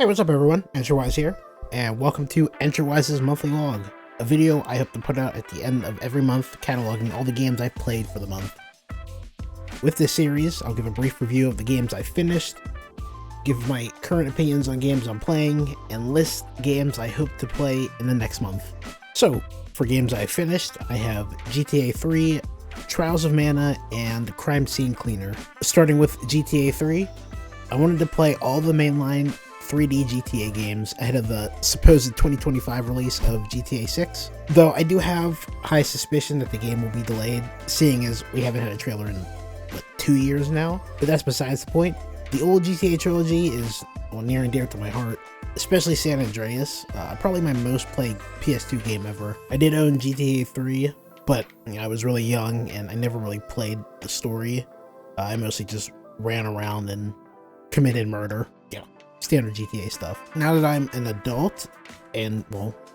Hey, what's up everyone? Entrywise here, and welcome to Entrowise's monthly log, a video I hope to put out at the end of every month cataloging all the games I've played for the month. With this series, I'll give a brief review of the games I finished, give my current opinions on games I'm playing, and list games I hope to play in the next month. So, for games I finished, I have GTA 3, Trials of Mana, and Crime Scene Cleaner. Starting with GTA 3, I wanted to play all the mainline 3D GTA games ahead of the supposed 2025 release of GTA 6, though I do have high suspicion that the game will be delayed, seeing as we haven't had a trailer in, 2 years now, but that's besides the point. The old GTA trilogy is near and dear to my heart, especially San Andreas, probably my most played PS2 game ever. I did own GTA 3, but I was really young and I never really played the story. I mostly just ran around and committed murder. Standard GTA stuff. Now that I'm an adult and,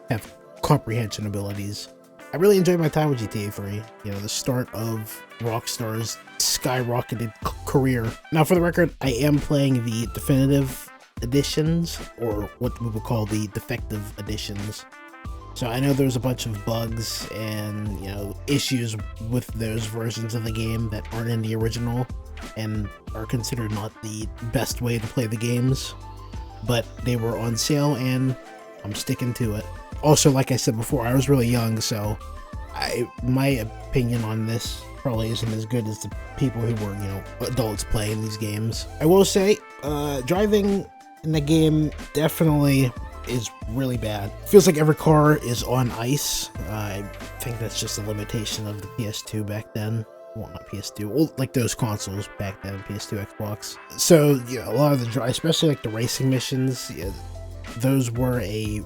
have comprehension abilities, I really enjoyed my time with GTA 3. The start of Rockstar's skyrocketed career. Now, for the record, I am playing the definitive editions, or what we would call the defective editions. So I know there's a bunch of bugs and, issues with those versions of the game that aren't in the original and are considered not the best way to play the games. But they were on sale and I'm sticking to it. Also, like I said before, I was really young, so my opinion on this probably isn't as good as the people who were, adults playing these games. I will say, driving in the game definitely is really bad. Feels like every car is on ice. I think that's just a limitation of the PS2 back then. Well, not PS2, well, like those consoles back then, PS2, Xbox. So, a lot of the, especially like the racing missions, those were a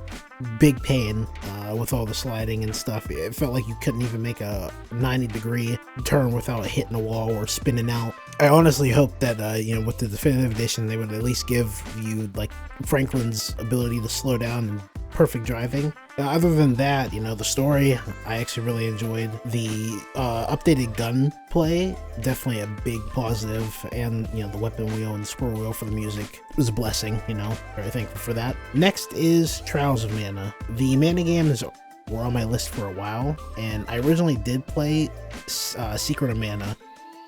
big pain with all the sliding and stuff. It felt like you couldn't even make a 90-degree turn without hitting a wall or spinning out. I honestly hope that, with the definitive edition, they would at least give you, like, Franklin's ability to slow down and perfect driving. Other than that, the story, I actually really enjoyed. The updated gunplay, definitely a big positive, and the weapon wheel and the squirrel wheel for the music was a blessing. Very thankful for that. Next is Trials of Mana. The Mana games were on my list for a while, and I originally did play Secret of Mana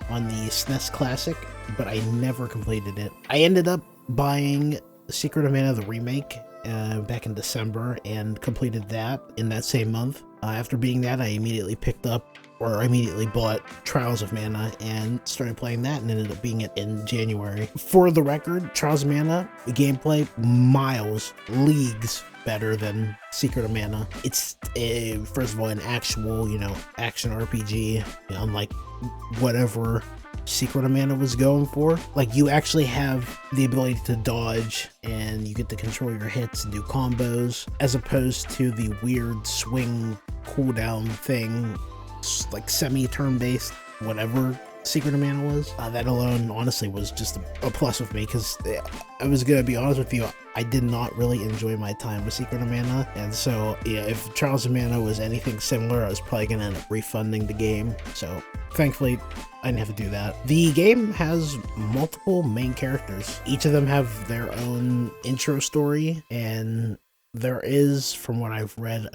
on the SNES Classic, but I never completed it. I ended up buying Secret of Mana, the remake, back in December, and completed that in that same month. After beating that, I immediately bought Trials of Mana and started playing that, and ended up being it in January. For the record, Trials of Mana, the gameplay, miles, leagues better than Secret of Mana. It's first of all an actual, action RPG, unlike whatever Secret of Mana was going for. Like, you actually have the ability to dodge and you get to control your hits and do combos, as opposed to the weird swing cooldown thing, like semi-turn based, whatever Secret of Mana was. That alone honestly was just a plus with me, because I was gonna be honest with you, I did not really enjoy my time with Secret of Mana, and so if Trials of Mana was anything similar, I was probably gonna end up refunding the game. So thankfully I didn't have to do that. The game has multiple main characters. Each of them have their own intro story, and there is, from what I've read,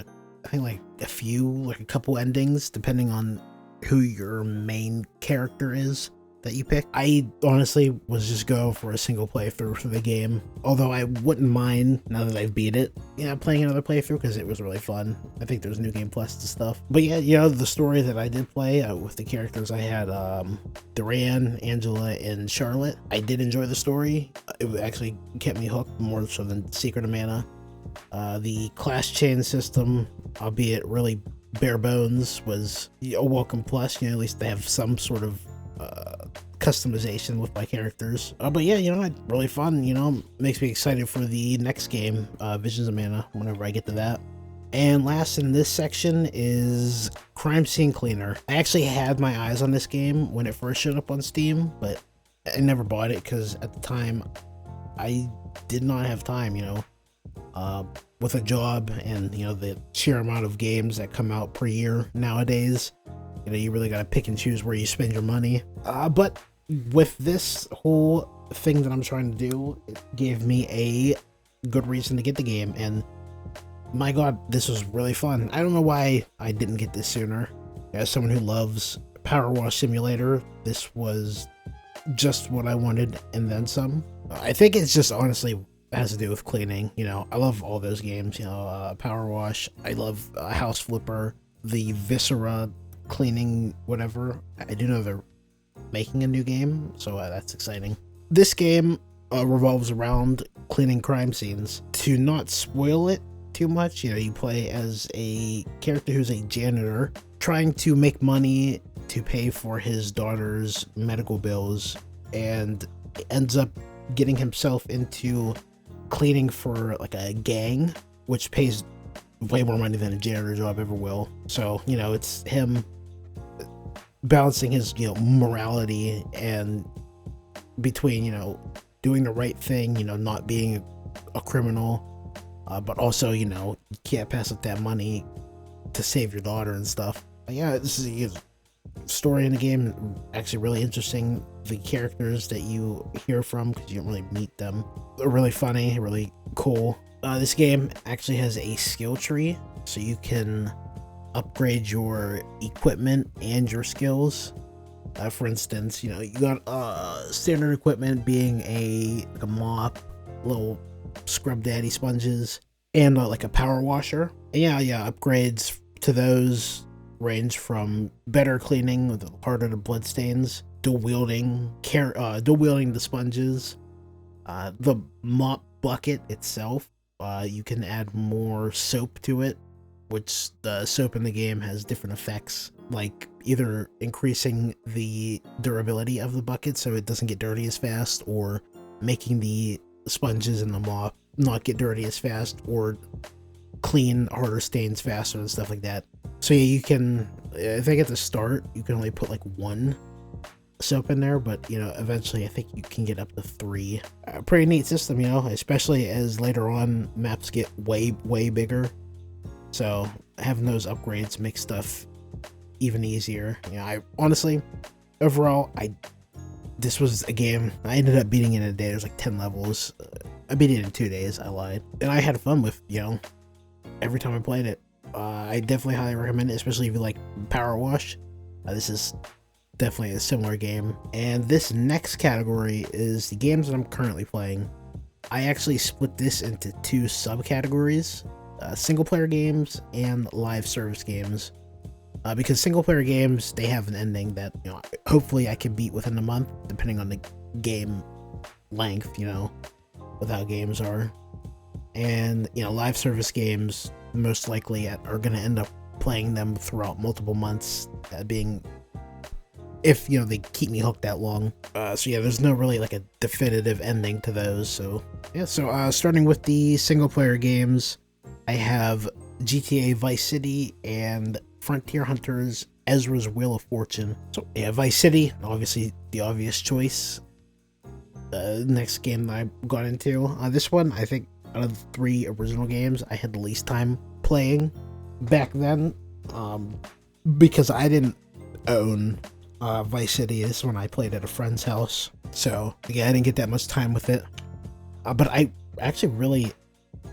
I think like a couple endings depending on who your main character is that you pick. I honestly was just going for a single playthrough for the game, although I wouldn't mind, now that I've beat it, playing another playthrough, because it was really fun. I think there's New Game Plus and stuff. But yeah, the story that I did play with the characters, I had Duran, Angela, and Charlotte. I did enjoy the story. It actually kept me hooked more so than Secret of Mana. The class chain system, albeit really bare bones, was a welcome plus. At least they have some sort of customization with my characters. But yeah, really fun. Makes me excited for the next game, Visions of Mana, whenever I get to that. And last in this section is Crime Scene Cleaner. I actually had my eyes on this game when it first showed up on Steam, but I never bought it because at the time I did not have time, with a job and, the sheer amount of games that come out per year nowadays. You really gotta pick and choose where you spend your money. But with this whole thing that I'm trying to do, it gave me a good reason to get the game, and my god, this was really fun. I don't know why I didn't get this sooner. As someone who loves Power Wash Simulator, this was just what I wanted and then some. I think it's just honestly has to do with cleaning. You know, I love all those games, you know, Power Wash. I love House Flipper, the Viscera cleaning, whatever. I do know they're making a new game, so that's exciting. This game revolves around cleaning crime scenes. To not spoil it too much, you know, you play as a character who's a janitor trying to make money to pay for his daughter's medical bills, and ends up getting himself into cleaning for like a gang, which pays way more money than a janitor job ever will. So, you know, it's him balancing his, you know, morality and between, you know, doing the right thing, you know, not being a criminal, but also, you know, you can't pass up that money to save your daughter and stuff. But yeah, this is a story in the game, actually really interesting. The characters that you hear from, because you don't really meet them, are really funny, really cool. This game actually has a skill tree, so you can upgrade your equipment and your skills. For instance, you know, you got standard equipment being like a mop, little scrub daddy sponges, and like a power washer. And yeah, upgrades to those range from better cleaning with harder to blood stains, dual wielding the sponges, the mop bucket itself. You can add more soap to it, which the soap in the game has different effects, like either increasing the durability of the bucket so it doesn't get dirty as fast, or making the sponges in the mop not get dirty as fast, or clean harder stains faster and stuff like that. So yeah, you can, I think at the start you can only put like one soap in there, but you know, eventually I think you can get up to 3. Pretty neat system, you know, especially as later on maps get way bigger. So having those upgrades makes stuff even easier. You know, I honestly, overall, this was a game I ended up beating in a day. There's like 10 levels. I beat it in 2 days. I lied, and I had fun with, you know, every time I played it. I definitely highly recommend it, especially if you like Power Wash. This is definitely a similar game. And this next category is the games that I'm currently playing. I actually split this into 2 subcategories: single player games and live service games. Because single player games, they have an ending that, you know, hopefully I can beat within a month, depending on the game length, you know, with how games are. And, you know, live service games most likely are going to end up playing them throughout multiple months, being, if, you know, they keep me hooked that long. So yeah, there's no really like a definitive ending to those. So yeah, so starting with the single player games, I have GTA Vice City and Frontier Hunters Ezra's Wheel of Fortune. So yeah, Vice City, obviously the obvious choice. Next game that I got into, this one, I think out of the 3 original games, I had the least time playing back then, because I didn't own Vice City. This one I played at a friend's house, so yeah, I didn't get that much time with it. But I actually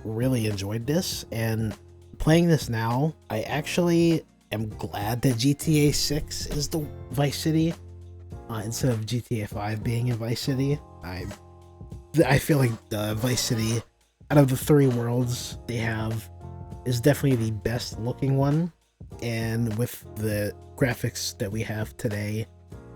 really enjoyed this, and playing this now, I actually am glad that GTA 6 is the Vice City instead of GTA 5 being in Vice City. I feel like Vice City, out of the 3 worlds they have, is definitely the best looking one, and with the graphics that we have today,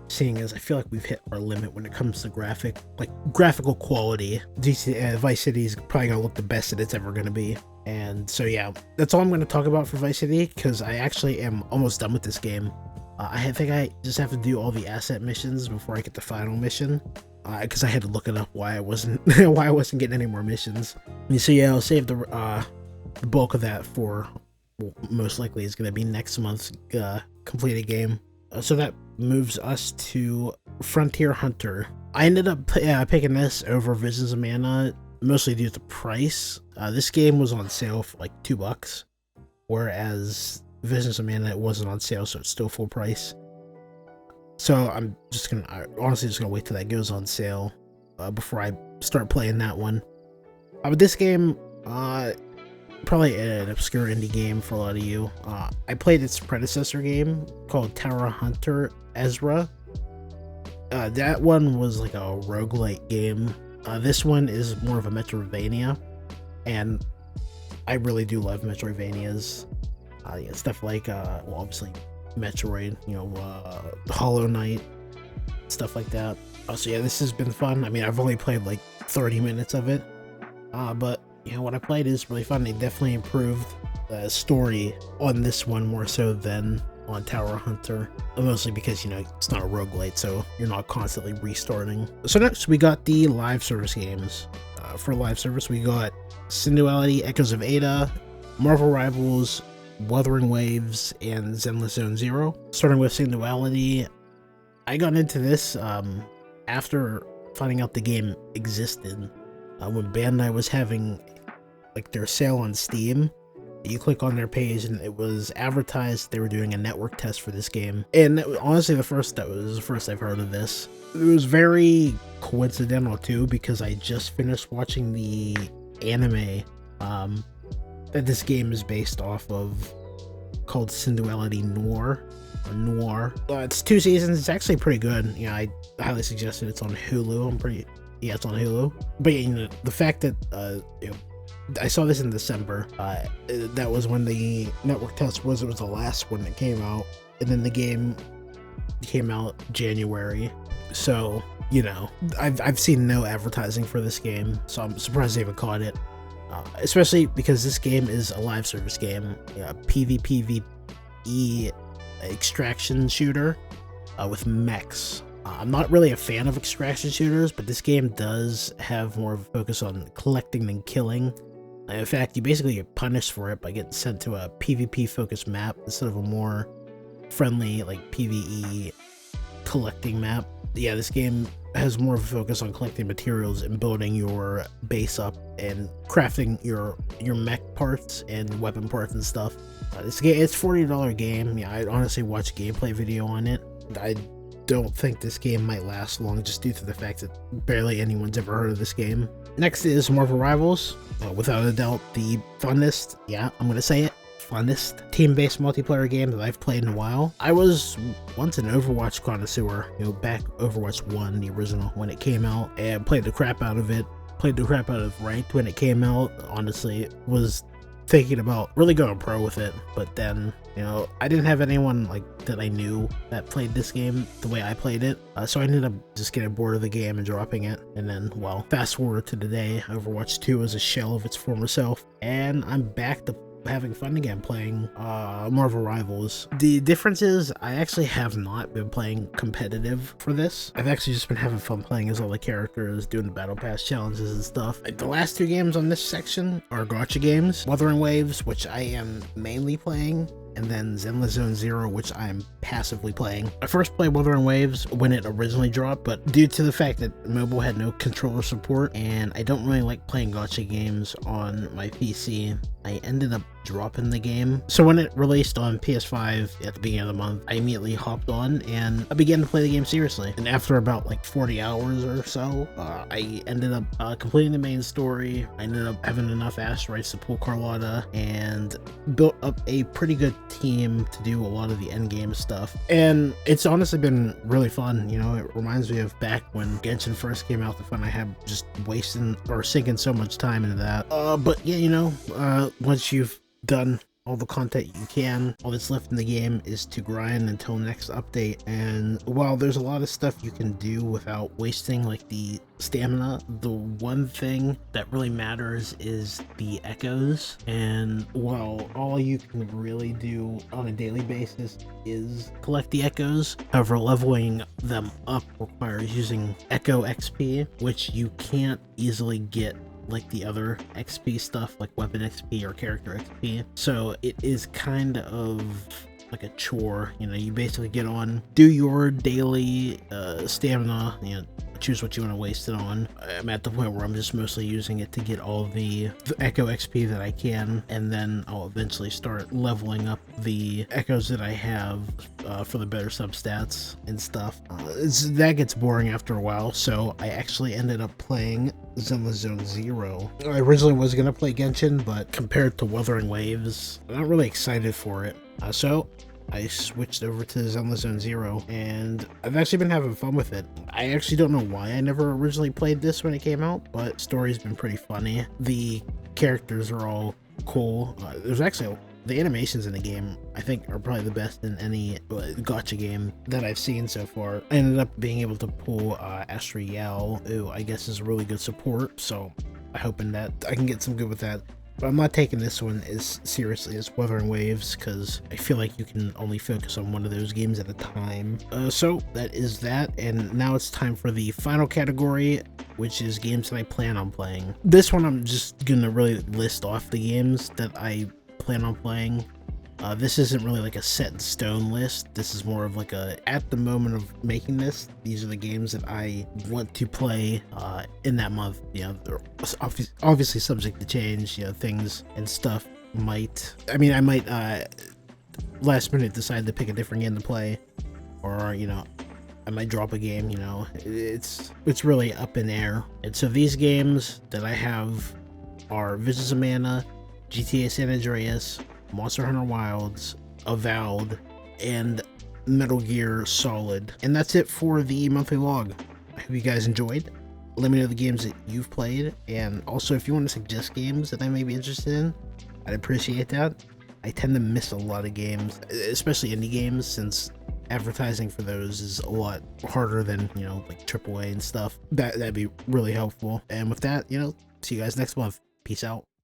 seeing as I feel like we've hit our limit when it comes to graphical quality, Vice City is probably gonna look the best that it's ever gonna be. And so yeah, that's all I'm going to talk about for Vice City, because I actually am almost done with this game. I think I just have to do all the asset missions before I get the final mission, because I had to look it up why I wasn't getting any more missions. And so yeah, I'll save the bulk of that for, well, most likely is going to be next month's completed game. So that moves us to Frontier Hunter. I ended up picking this over Visions of Mana, mostly due to the price. This game was on sale for like $2, whereas Visions of Mana, it wasn't on sale, so it's still full price. So I'm honestly just gonna wait till that goes on sale before I start playing that one. But this game, probably an obscure indie game for a lot of you. I played its predecessor game called Tower Hunter Ezra. That one was like a roguelite game. This one is more of a Metroidvania, and I really do love Metroidvanias. Yeah, stuff like, well, obviously Metroid, Hollow Knight, stuff like that. So yeah, this has been fun. I mean, I've only played like 30 minutes of it, but what I played is really fun. They definitely improved the story on this one more so than on Tower Hunter, mostly because it's not a roguelite, so you're not constantly restarting. So next we got the live service games. For live service we got Synduality, Echoes of Ada, Marvel Rivals, Wuthering Waves, and Zenless Zone Zero. Starting with Synduality, I got into this after finding out the game existed. When Bandai was having like their sale on Steam, you click on their page and it was advertised they were doing a network test for this game. And honestly, that was the first I've heard of this. It was very coincidental too, because I just finished watching the anime that this game is based off of, called Synduality Noir. It's 2 seasons. It's actually pretty good. I highly suggest it. It's on Hulu. It's on Hulu. But the fact that I saw this in December. That was when the network test was. It was the last one that came out, and then the game came out January. So I've seen no advertising for this game, so I'm surprised they even caught it. Especially because this game is a live service game, PvPvE extraction shooter with mechs. I'm not really a fan of extraction shooters, but this game does have more of a focus on collecting than killing. In fact, you basically get punished for it by getting sent to a PvP focused map instead of a more friendly like PvE collecting map. Yeah, this game has more of a focus on collecting materials and building your base up and crafting your mech parts and weapon parts and stuff. This game, it's $40 game. Yeah, I'd honestly watch a gameplay video on it. I don't think this game might last long just due to the fact that barely anyone's ever heard of this game. Next is Marvel Rivals. Without a doubt the funnest, I'm gonna say it, funnest team-based multiplayer game that I've played in a while. I was once an Overwatch connoisseur, back Overwatch 1, the original, when it came out, and played the crap out of it. Played the crap out of Ranked when it came out. Honestly, was thinking about really going pro with it, but then I didn't have anyone like that I knew that played this game the way I played it, so I ended up just getting bored of the game and dropping it. And then, well, fast forward to today, Overwatch 2 is a shell of its former self, and I'm back to having fun again playing Marvel Rivals. The difference is I actually have not been playing competitive for this. I've actually just been having fun playing as all the characters, doing the battle pass challenges and stuff. The last 2 games on this section are gacha games, Wuthering Waves, which I am mainly playing, and then Zenless Zone Zero, which I'm passively playing. I first played Wuthering Waves when it originally dropped, but due to the fact that mobile had no controller support, and I don't really like playing gacha games on my PC, I ended up dropping the game. So when it released on PS5 at the beginning of the month, I immediately hopped on and I began to play the game seriously. And after about like 40 hours or so, I ended up completing the main story. I ended up having enough asteroids to pull Carlotta and built up a pretty good team to do a lot of the endgame stuff. And it's honestly been really fun. It reminds me of back when Genshin first came out, the fun I had just wasting or sinking so much time into that. But yeah, once you've done all the content you can, all that's left in the game is to grind until next update. And while there's a lot of stuff you can do without wasting like the stamina, the one thing that really matters is the echoes. And while all you can really do on a daily basis is collect the echoes, however, leveling them up requires using Echo XP, which you can't easily get like the other XP stuff, like weapon XP or character XP. So it is kind of like a chore. You basically get on, do your daily stamina, choose what you want to waste it on. I'm at the point where I'm just mostly using it to get all the Echo XP that I can, and then I'll eventually start leveling up the Echoes that I have for the better substats and stuff. That gets boring after a while, so I actually ended up playing Zenless Zone Zero. I originally was gonna play Genshin, but compared to Wuthering Waves, I'm not really excited for it. So I switched over to Zenless Zone Zero, and I've actually been having fun with it. I actually don't know why I never originally played this when it came out, but the story's been pretty funny. The characters are all cool. There's actually the animations in the game, I think, are probably the best in any gacha game that I've seen so far. I ended up being able to pull Astra Yao, who I guess is a really good support, so I'm hoping that I can get some good with that. But I'm not taking this one as seriously as Wuthering Waves, because I feel like you can only focus on one of those games at a time. So that is that, and now it's time for the final category, which is games that I plan on playing. This one I'm just gonna really list off the games that I plan on playing. This isn't really like a set in stone list. This is more of like a, at the moment of making this, these are the games that I want to play in that month. You know, they're obviously subject to change. You know, things and stuff might, I might last minute decide to pick a different game to play, or you know, I might drop a game. You know, it's really up in air. And so these games that I have are Visions of Mana, GTA San Andreas, Monster Hunter Wilds, Avowed, and Metal Gear Solid. And that's it for the monthly log. I hope you guys enjoyed. Let me know the games that you've played, and also if you want to suggest games that I may be interested in, I'd appreciate that. I tend to miss a lot of games, especially indie games, since advertising for those is a lot harder than, you know, like AAA and stuff. That'd be really helpful. And with that, you know, see you guys next month. Peace out.